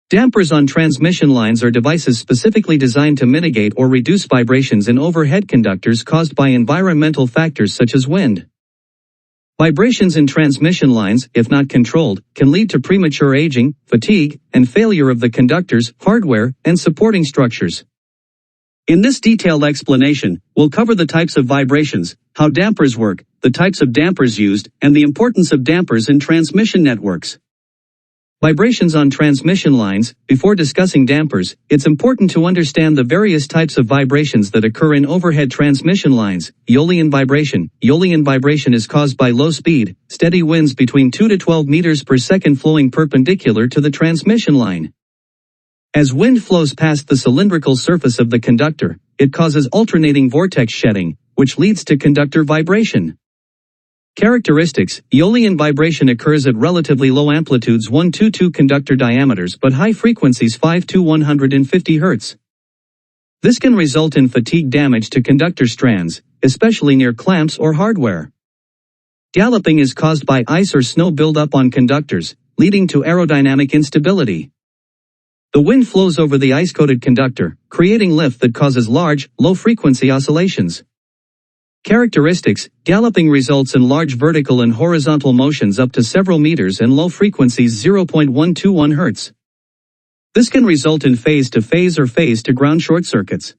Dampers on transmission lines are devices specifically designed to mitigate or reduce vibrations in overhead conductors caused by environmental factors such as wind. Vibrations in transmission lines, if not controlled, can lead to premature aging, fatigue, and failure of the conductors, hardware, and supporting structures. In this detailed explanation, we'll cover the types of vibrations, how dampers work, the types of dampers used, and the importance of dampers in transmission networks. Vibrations on transmission lines. Before discussing dampers, it's important to understand the various types of vibrations that occur in overhead transmission lines. Aeolian vibration. Aeolian vibration is caused by low speed, steady winds between 2 to 12 meters per second flowing perpendicular to the transmission line. As wind flows past the cylindrical surface of the conductor, it causes alternating vortex shedding, which leads to conductor vibration. Characteristics. Aeolian vibration occurs at relatively low amplitudes 1 to 2 conductor diameters but high frequencies 5 to 150 Hz. This can result in fatigue damage to conductor strands, especially near clamps or hardware. Galloping is caused by ice or snow buildup on conductors, leading to aerodynamic instability. The wind flows over the ice-coated conductor, creating lift that causes large, low-frequency oscillations. Characteristics. Galloping results in large vertical and horizontal motions up to several meters and low frequencies 0.121 Hz. This can result in phase-to-phase or phase-to-ground short circuits.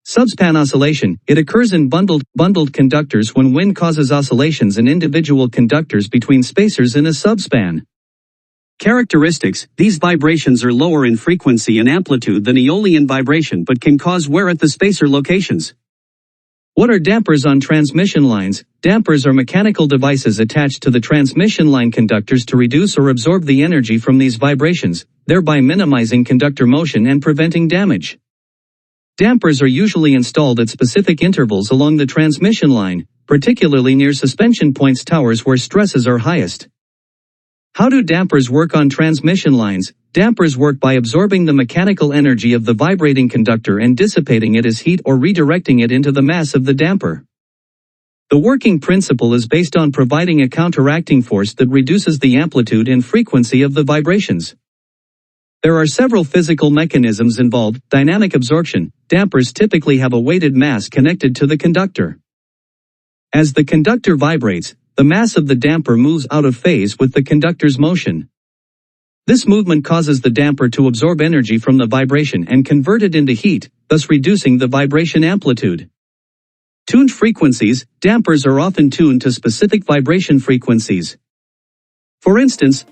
Subspan oscillation. It occurs in bundled conductors when wind causes oscillations in individual conductors between spacers in a subspan. Characteristics. These vibrations are lower in frequency and amplitude than Aeolian vibration but can cause wear at the spacer locations. What are dampers on transmission lines? Dampers are mechanical devices attached to the transmission line conductors to reduce or absorb the energy from these vibrations, thereby minimizing conductor motion and preventing damage. Dampers are usually installed at specific intervals along the transmission line, particularly near suspension points towers where stresses are highest. How do dampers work on transmission lines? Dampers work by absorbing the mechanical energy of the vibrating conductor and dissipating it as heat or redirecting it into the mass of the damper. The working principle is based on providing a counteracting force that reduces the amplitude and frequency of the vibrations. There are several physical mechanisms involved. Dynamic absorption. Dampers typically have a weighted mass connected to the conductor. As the conductor vibrates, the mass of the damper moves out of phase with the conductor's motion. This movement causes the damper to absorb energy from the vibration and convert it into heat, thus reducing the vibration amplitude. Tuned frequencies. Dampers are often tuned to specific vibration frequencies. For instance,